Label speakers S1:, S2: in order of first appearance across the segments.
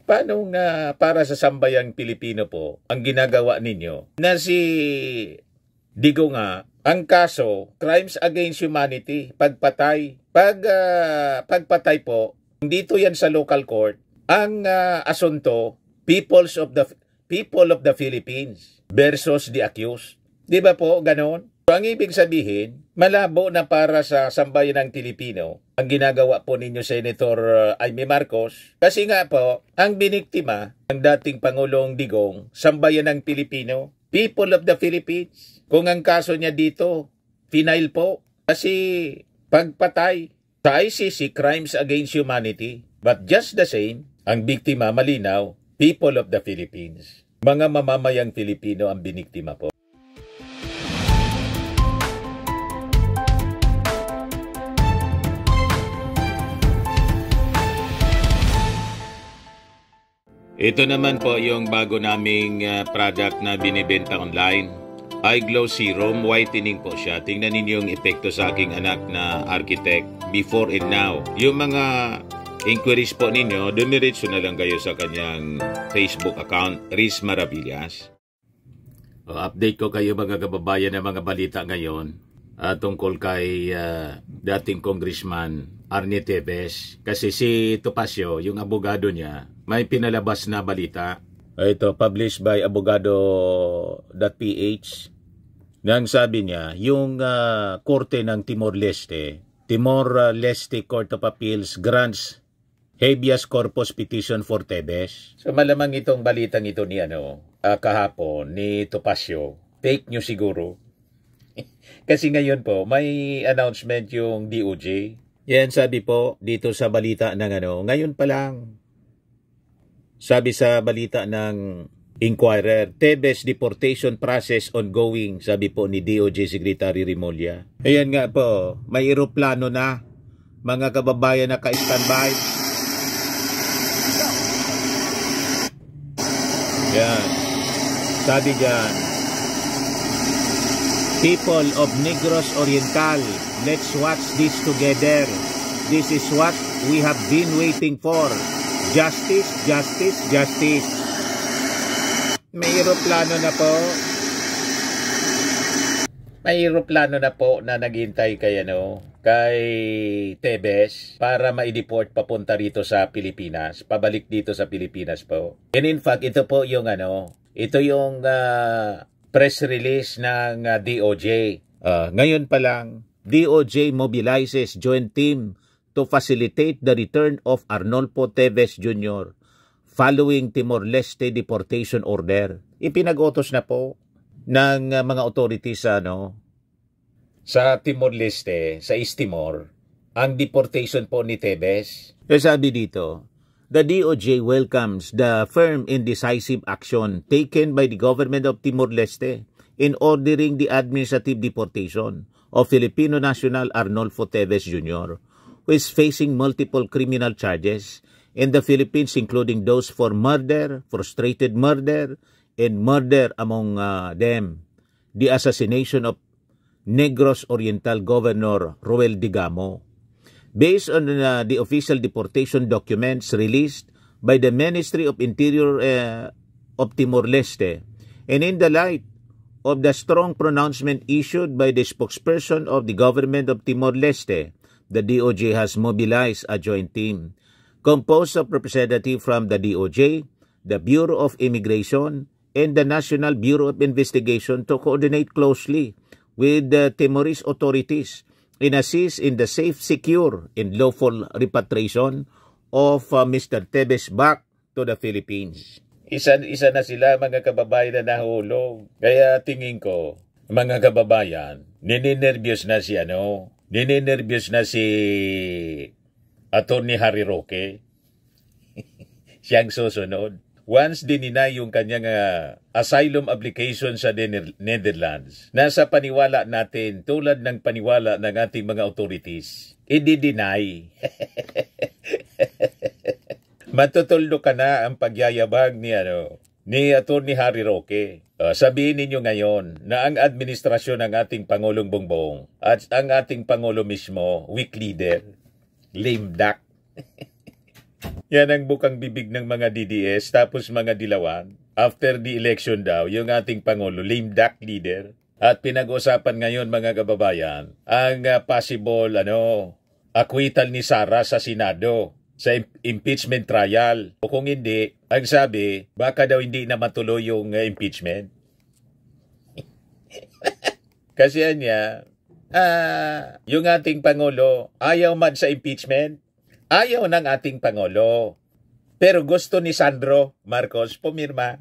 S1: Paano nga para sa sambayang Pilipino po ang ginagawa ninyo na si Digo nga, ang kaso, crimes against humanity, pagpatay. Pagpatay po, dito yan sa local court, ang asunto, people of the Philippines versus the accused. Di ba po, ganon? So, ang ibig sabihin, malabo na para sa sambayan ng Pilipino ang ginagawa po ninyo, Senator Amy Marcos. Kasi nga po, ang biniktima ng dating Pangulong Digong, sambayan ng Pilipino, people of the Philippines. Kung ang kaso niya dito, final po. Kasi pagpatay sa ICC, crimes against humanity. But just the same, ang biktima malinaw, people of the Philippines. Mga mamamayang Pilipino ang biniktima po. Ito naman po yung bago naming product na binibenta online. iGlow Serum Whitening po siya. Tingnan ninyo yung epekto sa aking anak na architect before and now. Yung mga inquiries po ninyo, dumiretso na lang kayo sa kanyang Facebook account, Riz Maravillas. Update ko kayo mga kababayan ng mga balita ngayon tungkol kay dating Congressman Arnie Tevez. Kasi si Topacio, yung abogado niya, may pinalabas na balita. Ito, published by abogado.ph. Nang sabi niya, yung korte ng Timor-Leste Court of Appeals grants habeas corpus petition for Tevez. So malamang itong balitang ito ni kahapon ni Topacio, fake news siguro. Kasi ngayon po, may announcement yung DOJ. Yan sabi po dito sa balita ng ngayon pa lang. Sabi sa balita ng Inquirer, Tevez deportation process ongoing, sabi po ni DOJ Secretary Remulla. Ayan nga po, may eroplano na, mga kababayan na ka-standby. Yan, sabi dyan, people of Negros Oriental, let's watch this together. This is what we have been waiting for. Justice, justice, justice. May eroplano na po. May eroplano na po na naghintay kay Tevez para ma-deport papunta rito sa Pilipinas. Pabalik dito sa Pilipinas po. And in fact, ito po yung ito yung press release ng DOJ. Ngayon pa lang, DOJ mobilizes joint team to facilitate the return of Arnolfo Tevez Jr. following Timor-Leste deportation order. Ipinag-utos na po ng mga authorities sa Timor-Leste, sa East Timor, ang deportation po ni Tevez. Sabi dito, the DOJ welcomes the firm and decisive action taken by the government of Timor-Leste in ordering the administrative deportation of Filipino national Arnolfo Tevez Jr., who is facing multiple criminal charges in the Philippines, including those for murder, frustrated murder, and murder among them, the assassination of Negros Oriental Governor Roel Digamo. Based on the official deportation documents released by the Ministry of Interior of Timor-Leste, and in the light of the strong pronouncement issued by the spokesperson of the government of Timor-Leste, the DOJ has mobilized a joint team composed of representatives from the DOJ, the Bureau of Immigration, and the National Bureau of Investigation to coordinate closely with the Timorese authorities and assist in the safe, secure, and lawful repatriation of Mr. Tevez back to the Philippines. Isa na sila, mga kababayan, na nahulog. Kaya tingin ko, mga kababayan, ninenervyos na si Ninenervyos na si Atty. Harry Roque. Siyang susunod. Once dininay yung kanyang asylum application sa Netherlands, nasa paniwala natin, tulad ng paniwala ng ating mga authorities, i-deny. Matutuldo ka na ang pagyayabang ni Atty. Harry Roque. Sabihin ninyo ngayon na ang administrasyon ng ating Pangulong Bongbong at ang ating Pangulo mismo, weak leader, lame duck. Yan ang bukang bibig ng mga DDS tapos mga dilawan. After the election daw, yung ating Pangulo, lame duck leader. At pinag-usapan ngayon mga kababayan, ang possible acquittal ni Sara sa Senado sa impeachment trial. O kung hindi, ang sabi, baka daw hindi na matuloy yung impeachment. Kasi niya, yung ating Pangulo, ayaw man sa impeachment, ayaw ng ating Pangulo. Pero gusto ni Sandro Marcos pumirma.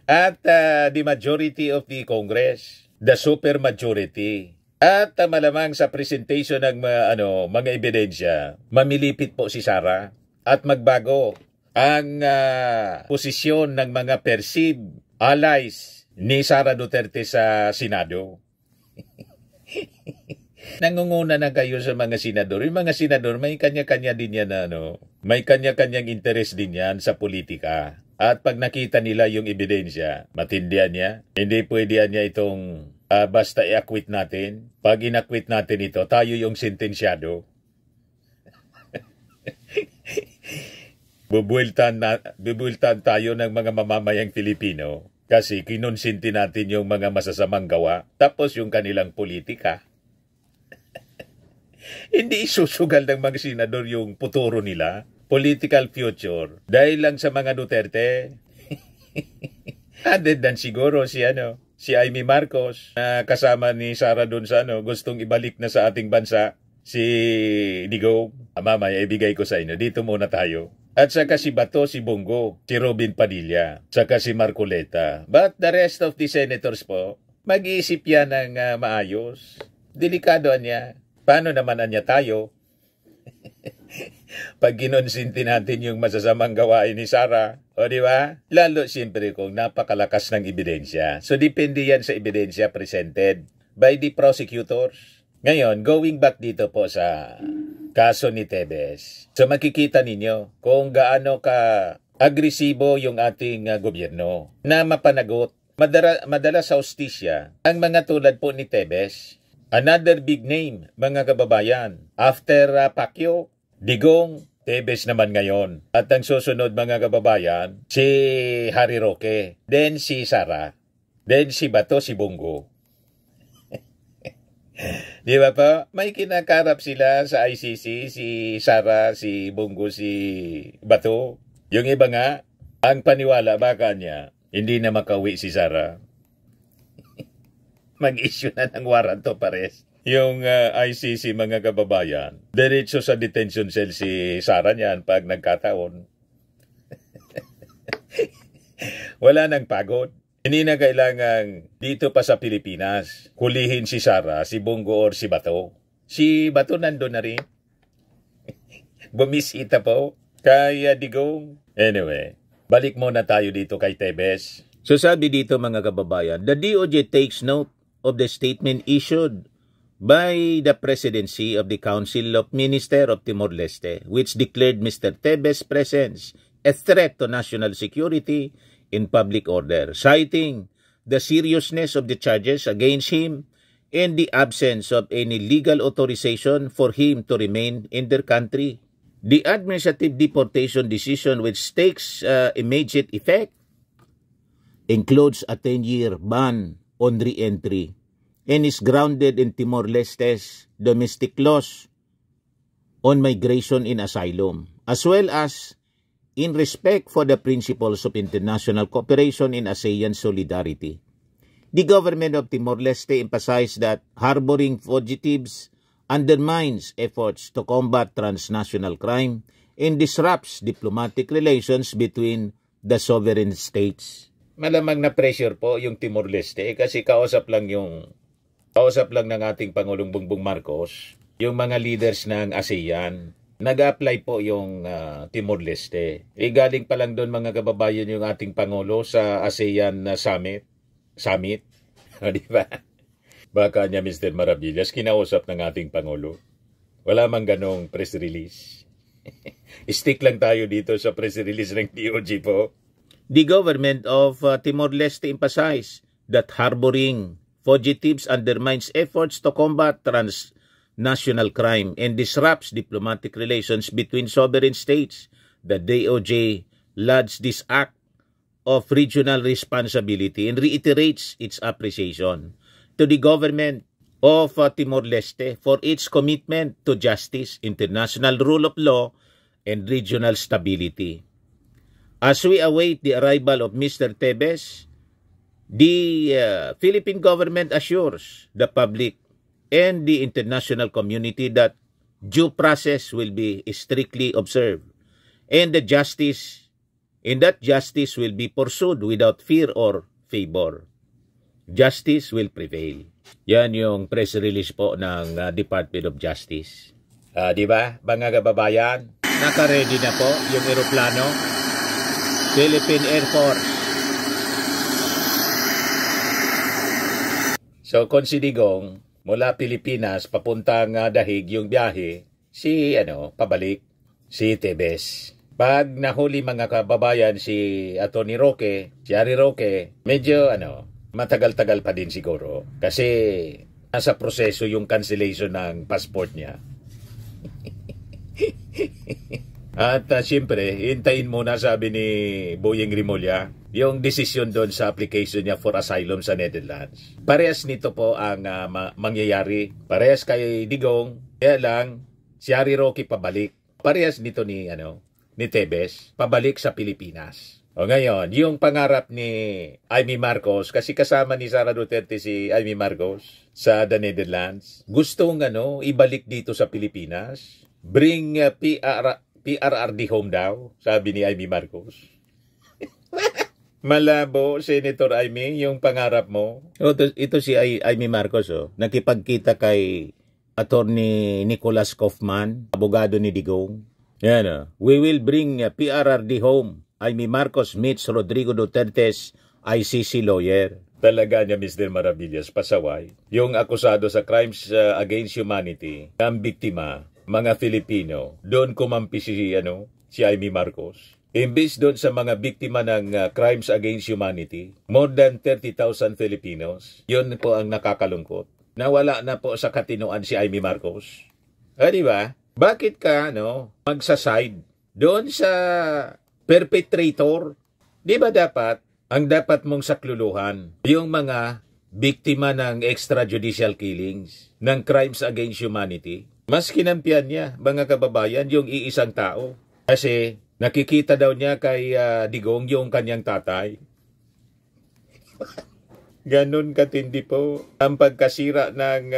S1: At the majority of the Congress, the super majority. At malamang sa presentation ng mga ebidensya, mamilipit po si Sara at magbago ang posisyon ng mga perceived allies ni Sara Duterte sa Senado. Nangunguna na kayo sa mga senador. Yung mga senador, may kanya-kanya din yan may kanya-kanyang interes din yan sa politika. At pag nakita nila yung ebidensya, matindihan niya, hindi pwede niya itong basta i-acquit natin. Pag in-acquit natin ito, tayo yung sentensyado. Bubuiltan tayo ng mga mamamayang Pilipino kasi kinonsinti natin yung mga masasamang gawa tapos yung kanilang politika. Hindi isusugal ng mga senador yung puturo nila, political future, dahil lang sa mga Duterte. Added dan siguro si Amy Marcos na kasama ni Sara doon sa gustong ibalik na sa ating bansa si Digong. Mamaya ibigay ko sa inyo. Dito muna tayo. At saka si Bato, si Bongo, si Robin Padilla, saka si Marcoleta. But the rest of the senators po, mag-iisip yan ng maayos. Delikado niya. Paano naman niya tayo? Pag kinonsinti natin yung masasamang gawain ni Sara, o di ba? Lalo siyempre kung napakalakas ng ebidensya. So depende yan sa ebidensya presented by the prosecutors. Ngayon, going back dito po sa kaso ni Tebes. So makikita ninyo kung gaano ka agresibo yung ating gobyerno na mapanagot. Madalas sa hustisya, ang mga tulad po ni Tebes, another big name, mga kababayan. After Pacquiao, Digong, Tebes naman ngayon. At ang susunod mga kababayan, si Harry Roque, then si Sara, then si Bato, si Bongo. Di ba po? May kinakarap sila sa ICC, si Sara, si Bongo, si Bato. Yung iba nga, ang paniwala baka niya, hindi na makauwi si Sara. Mag-issue na ng warrant to pares. Yung ICC mga kababayan, diretso sa detention cell si Sara niyan pag nagkataon. Wala nang pagod. Hindi na kailangang dito pa sa Pilipinas hulihin si Sara, si Bongo or si Bato. Si Bato nandun na rin. Bumisita po kay Digong. Anyway, balik muna tayo dito kay Tebes. So sabi dito mga kababayan, the DOJ takes note of the statement issued by the Presidency of the Council of Ministers of Timor-Leste, which declared Mr. Tebes' presence a threat to national security in public order, citing the seriousness of the charges against him and the absence of any legal authorization for him to remain in their country. The administrative deportation decision, which takes immediate effect, includes a 10-year ban on re-entry and is grounded in Timor-Leste's domestic laws on migration and asylum, as well as in respect for the principles of international cooperation and ASEAN solidarity. The government of Timor-Leste emphasized that harboring fugitives undermines efforts to combat transnational crime and disrupts diplomatic relations between the sovereign states. Malamang na pressure po yung Timor-Leste kasi kausap lang ng ating Pangulong Bongbong Marcos, yung mga leaders ng ASEAN. Nag-apply po yung Timor-Leste. Galing pa lang doon mga kababayan yung ating Pangulo sa ASEAN Summit. O, di ba? Baka niya Mr. Maravillas, kinausap ng ating Pangulo. Wala mang ganong press release. Stick lang tayo dito sa press release ng DOJ po. The government of Timor-Leste emphasized that harboring fugitives undermines efforts to combat national crime and disrupts diplomatic relations between sovereign states. The DOJ lauds this act of regional responsibility and reiterates its appreciation to the government of Timor-Leste for its commitment to justice, international rule of law, and regional stability. As we await the arrival of Mr. Tebes, the Philippine government assures the public and the international community that due process will be strictly observed and that justice will be pursued without fear or favor. Justice will prevail. Yan yung press release po ng Department of Justice. Di ba, mga kababayan? Naka-ready na po yung eroplano. Philippine Air Force. So, kung si Digong, mula Pilipinas, papuntang Dahig yung biyahe, pabalik, si Tebes. Pag nahuli mga kababayan si Atty. Roque, si Harry Roque, medyo matagal-tagal pa din siguro. Kasi nasa proseso yung cancellation ng passport niya. At siyempre, hintayin muna, sabi ni Boyeng Rimulya, yung desisyon doon sa application niya for asylum sa Netherlands. Parehas nito po ang mangyayari. Parehas kay Digong, kaya lang si Harry Roque pabalik. Parehas nito ni Tebes, pabalik sa Pilipinas. O ngayon, yung pangarap ni Amy Marcos, kasi kasama ni Sara Duterte si Amy Marcos sa the Netherlands, gustong ibalik dito sa Pilipinas, bring PRRD home daw, sabi ni Amy Marcos. Malabo, Senator Amy, yung pangarap mo. Ito si Amy Marcos, nakipagkita kay Attorney Nicholas Kaufman, abogado ni Digong. Yan, we will bring PRRD home. Amy Marcos meets Rodrigo Duterte's ICC lawyer. Talaga niya, Mr. Maravillas, pasaway. Yung akusado sa crimes against humanity, ang biktima, mga Filipino, doon kumampi si Amy Marcos. Imbis doon sa mga biktima ng crimes against humanity, more than 30,000 Filipinos, yun po ang nakakalungkot. Nawala na po sa katinoan si Amy Marcos. Di ba? Bakit ka, magsaside doon sa perpetrator? Di ba ang dapat mong sakluluhan yung mga biktima ng extrajudicial killings, ng crimes against humanity? Mas kinampihan niya, mga kababayan, yung iisang tao. Kasi nakikita daw niya kay Digong yung kanyang tatay. Ganun katindi po ang pagkasira ng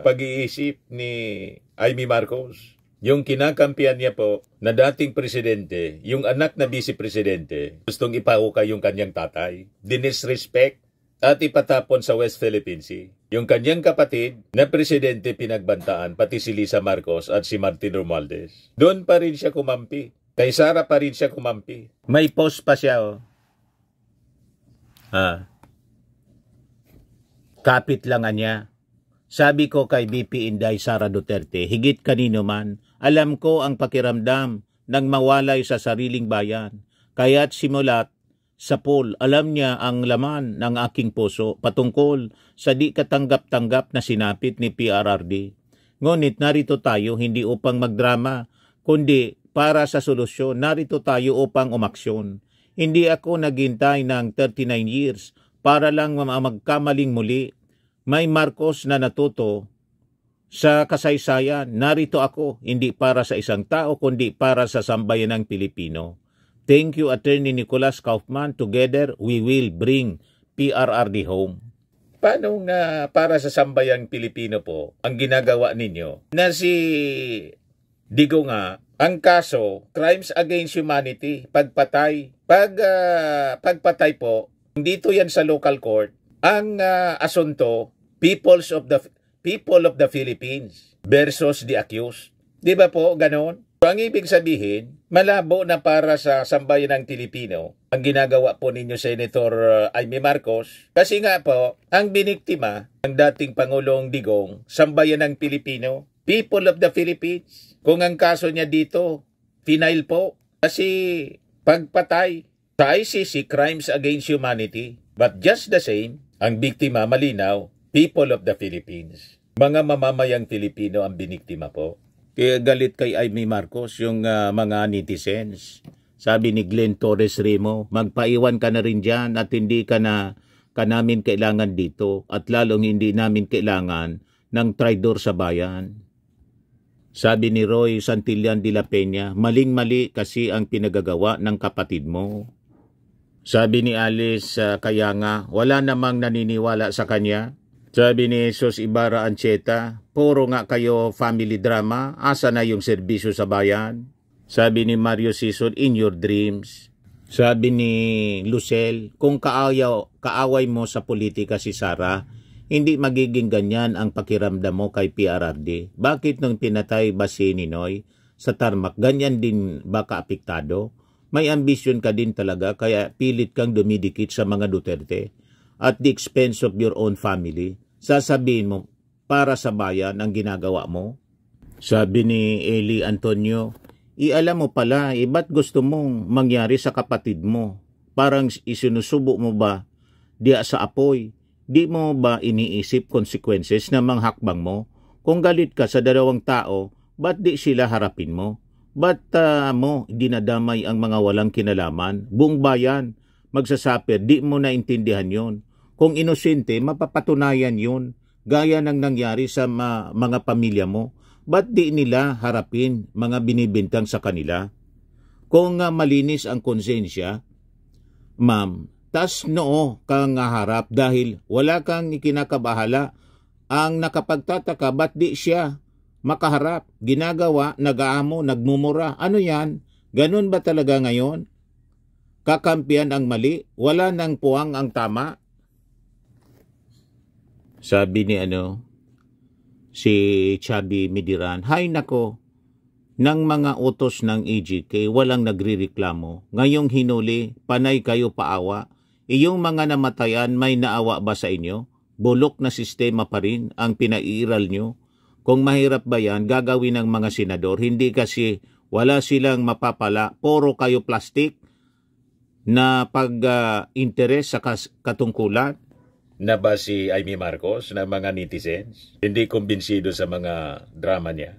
S1: pag-iisip ni Amy Marcos. Yung kinakampihan niya po na dating presidente, yung anak na vice-presidente, gustong ipahukay yung kanyang tatay, dinisrespect at ipatapon sa West Philippine Sea. Yung kanyang kapatid na presidente pinagbantaan, pati si Lisa Marcos at si Martin Romualdez. Doon pa rin siya kumampi. Kay Sara pa rin siya kumampi. May post pa siya, Kapit lang niya. Sabi ko kay VP Inday Sara Duterte, higit kanino man, alam ko ang pakiramdam ng mawalay sa sariling bayan. Kaya't simulat sa poll, alam niya ang laman ng aking puso patungkol sa di katanggap-tanggap na sinapit ni PRRD. Ngunit narito tayo hindi upang magdrama, kundi para sa solusyon. Narito tayo upang umaksyon. Hindi ako naghintay ng 39 years para lang magkamaling muli. May Marcos na natuto sa kasaysayan. Narito ako, hindi para sa isang tao, kundi para sa sambayanang Pilipino. Thank you, Attorney Nicholas Kaufman. Together, we will bring PRRD home. Paano nga para sa sambayang Pilipino po ang ginagawa ninyo? Na si Digong nga, ang kaso, crimes against humanity, pagpatay. Pagpatay po, dito yan sa local court, ang asunto, people of the Philippines versus the accused. Di ba po, ganon? So, ang ibig sabihin, malabo na para sa sambayan ng Pilipino ang ginagawa po ninyo, Senator Amy Marcos. Kasi nga po, ang biniktima ng dating Pangulong Digong, sambayan ng Pilipino, people of the Philippines. Kung ang kaso niya dito, final po. Kasi pagpatay sa ICC, crimes against humanity. But just the same, ang biktima malinaw, people of the Philippines. Mga mamamayang Pilipino ang biniktima po. Kaya galit kay Amy Marcos yung mga netizens. Sabi ni Glenn Torres Remo, magpaiwan ka na rin dyan at hindi ka namin kailangan dito at lalong hindi namin kailangan ng traidor sa bayan. Sabi ni Roy Santillan de la Peña, maling-mali kasi ang pinagagawa ng kapatid mo. Sabi ni Alice kaya nga, wala namang naniniwala sa kanya. Sabi ni Jesus Ibarra Ancheta, puro nga kayo family drama, asa na yung serbisyo sa bayan? Sabi ni Mario Sison, in your dreams. Sabi ni Lucel, kung kaaway mo sa politika si Sara, hindi magiging ganyan ang pakiramdam mo kay PRRD. Bakit nung pinatay ba si Ninoy sa tarmac, ganyan din ba kaapektado? May ambisyon ka din talaga kaya pilit kang dumidikit sa mga Duterte at the expense of your own family. Sasabihin mo, para sa bayan ang ginagawa mo? Sabi ni Eli Antonio, alam mo pala, ba't gusto mong mangyari sa kapatid mo? Parang isinusubo mo ba diya sa apoy? Di mo ba iniisip consequences ng mga hakbang mo? Kung galit ka sa dalawang tao, ba't di sila harapin mo? Ba't mo dinadamay ang mga walang kinalaman? Buong bayan, magsasapir, di mo naintindihan yon. Kung inosente, mapapatunayan yun. Gaya ng nangyari sa mga pamilya mo. Ba't di nila harapin mga binibintang sa kanila? Kung malinis ang konsensya, ma'am, tas noo kang harap dahil wala kang ikinakabahala. Ang nakapagtataka, ba't di siya makaharap? Ginagawa, nag-aamo, nagmumura. Ano yan? Ganun ba talaga ngayon? Kakampiyan ang mali? Wala nang puwang ang tama? Sabi ni si Chubby Midiran, hay nako, ng mga utos ng EJK, walang nagrireklamo. Ngayong hinuli, panay kayo paawa. Iyong mga namatayan, may naawa ba sa inyo? Bulok na sistema pa rin ang pinairal nyo. Kung mahirap ba yan, gagawin ng mga senador, hindi kasi wala silang mapapala, puro kayo plastic na pag-interes sa katungkulan. Na ba si Amy Marcos na mga netizens? Hindi kumbinsido sa mga drama niya.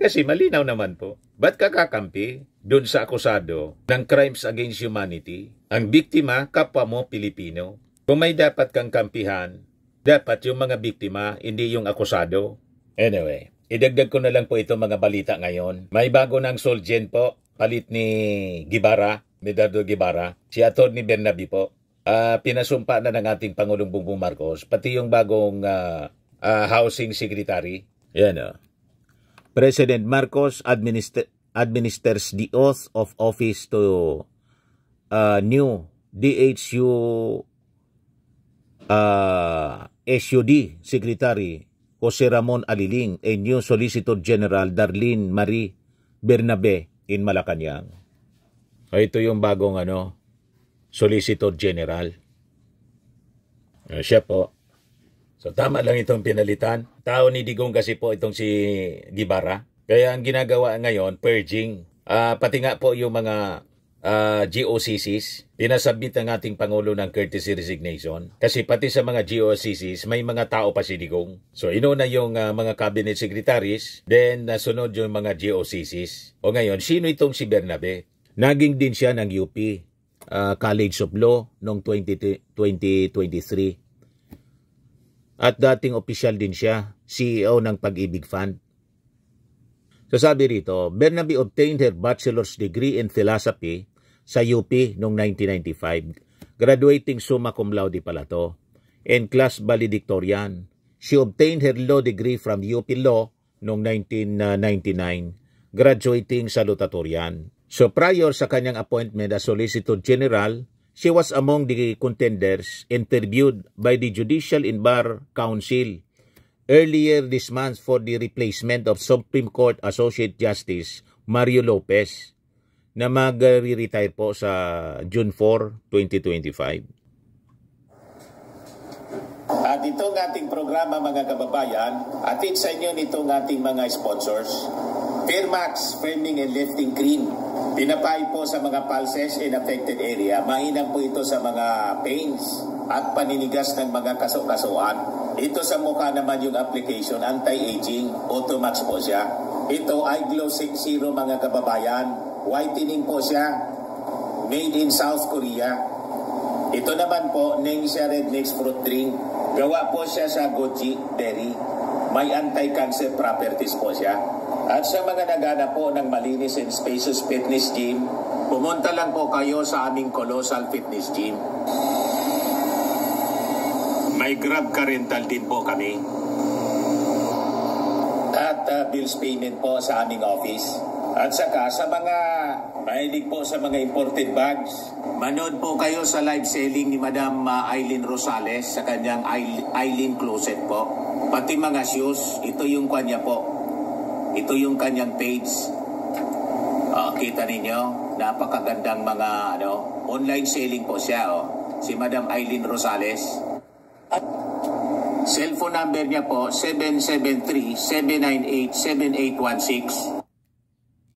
S1: Kasi malinaw naman po. Ba't kakakampi doon sa akusado ng crimes against humanity? Ang biktima, kapwa mo Pilipino. Kung may dapat kang kampihan, dapat yung mga biktima, hindi yung akusado. Anyway, idagdag ko na lang po itong mga balita ngayon. May bago ng Solgen po, palit ni Guevara, Medardo Guevara, si Atty. Bernabe po. Pinasumpa na ng ating Pangulong Bongbong Marcos, pati yung bagong housing secretary. Yan President Marcos administers the oath of office to new DHU SUD Secretary Jose Ramon Aliling and new Solicitor General Darlene Marie Bernabe in Malacanang. Ito yung bagong Solicitor General. Siya po. So tama lang itong pinalitan. Tao ni Digong kasi po itong si Guevara. Kaya ang ginagawa ngayon, purging. Pati nga po yung mga GOCCs, pinasabit ng ating Pangulo ng courtesy resignation. Kasi pati sa mga GOCCs, may mga tao pa si Digong. So inuna yung mga cabinet secretaries, then nasunod yung mga GOCCs. O ngayon, sino itong si Bernabe? Naging din siya ng UP. College of Law noong 2023. At dating opisyal din siya, CEO ng Pag-ibig Fund. So sabi rito, Bernabe obtained her bachelor's degree in philosophy sa UP noong 1995. Graduating summa cum laude pala to. And class valedictorian. She obtained her law degree from UP Law noong 1999. Graduating salutatorian. So prior sa kanyang appointment as Solicitor General, she was among the contenders interviewed by the Judicial and Bar Council earlier this month for the replacement of Supreme Court Associate Justice Mario Lopez na mag-retire po sa June 4, 2025.
S2: At itong ating programa mga kababayan, atid sa inyo nitong ating mga sponsors. Fairmax Framing and Lifting Cream. Pinapay po sa mga pulses in affected area. Mainam po ito sa mga pains at paninigas ng mga kaso-kasuan. Ito sa mukha naman yung application, anti-aging, Automax po siya. Ito ay Glow 60 mga kababayan. Whitening po siya. Made in South Korea. Ito naman po, Ningxia Red Mix Fruit Drink. Gawa po siya sa goji berry. May anti-cancer properties po siya. At sa mga nagana po ng malinis and spacious fitness gym, pumunta lang po kayo sa aming Colossal Fitness Gym. May Grab ka rental din po kami. At bills payment po sa aming office. At saka sa mga mahilig po sa mga imported bags, manood po kayo sa live selling ni Madam Aileen Rosales sa kanyang Aileen Closet po. Pati mga shoes, ito yung kanya po. Ito yung kanyang page. Kita ninyo, napakagandang mga online selling po siya. Si Madam Aileen Rosales. At cellphone number niya po, 773-798-7816.